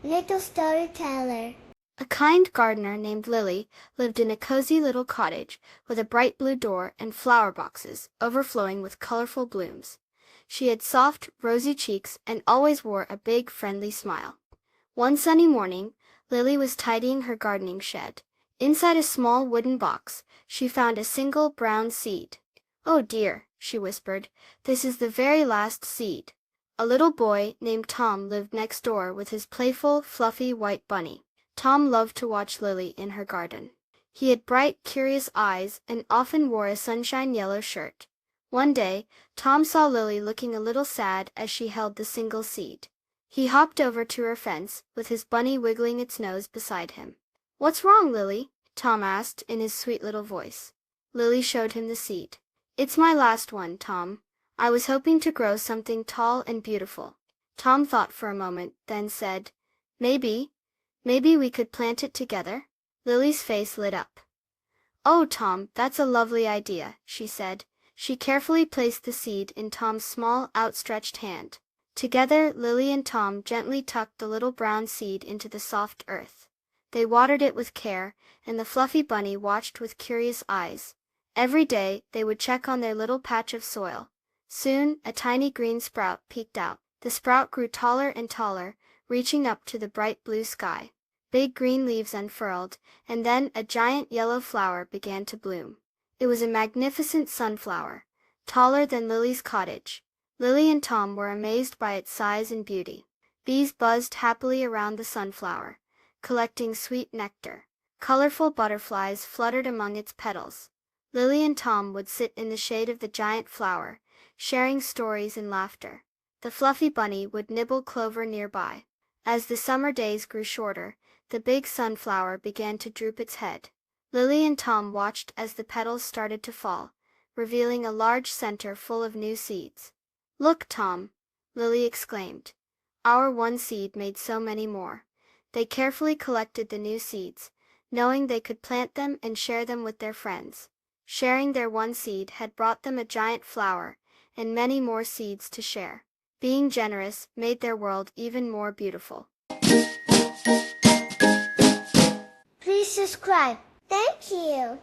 Little storyteller. A kind gardener named Lily lived in a cozy little cottage with a bright blue door and flower boxes overflowing with colorful blooms. She had soft, rosy cheeks and always wore a big, friendly smile. One sunny morning, Lily was tidying her gardening shed. Inside a small wooden box, she found a single brown seed. "Oh dear," she whispered, "this is the very last seed." A little boy named Tom lived next door with his playful, fluffy white bunny. Tom loved to watch Lily in her garden. He had bright, curious eyes and often wore a sunshine yellow shirt. One day, Tom saw Lily looking a little sad as she held the single seed. He hopped over to her fence, with his bunny wiggling its nose beside him. "What's wrong, Lily?" Tom asked in his sweet little voice. Lily showed him the seed. "It's my last one, Tom. I was hoping to grow something tall and beautiful." Tom thought for a moment, then said, Maybe we could plant it together." Lily's face lit up. "Oh, Tom, that's a lovely idea," she said. She carefully placed the seed in Tom's small, outstretched hand. Together, Lily and Tom gently tucked the little brown seed into the soft earth. They watered it with care, and the fluffy bunny watched with curious eyes. Every day, they would check on their little patch of soil. Soon, a tiny green sprout peeked out. The sprout grew taller and taller, reaching up to the bright blue sky. Big green leaves unfurled, and then a giant yellow flower began to bloom. It was a magnificent sunflower, taller than Lily's cottage. Lily and Tom were amazed by its size and beauty. Bees buzzed happily around the sunflower, collecting sweet nectar. Colorful butterflies fluttered among its petals. Lily and Tom would sit in the shade of the giant flower, sharing stories and laughter. The fluffy bunny would nibble clover nearby. As the summer days grew shorter, the big sunflower began to droop its head. Lily and Tom watched as the petals started to fall, revealing a large center full of new seeds. "Look, Tom!" Lily exclaimed. "Our one seed made so many more." They carefully collected the new seeds, knowing they could plant them and share them with their friends. Sharing their one seed had brought them a giant flower, and many more seeds to share. Being generous made their world even more beautiful. Please subscribe. Thank you.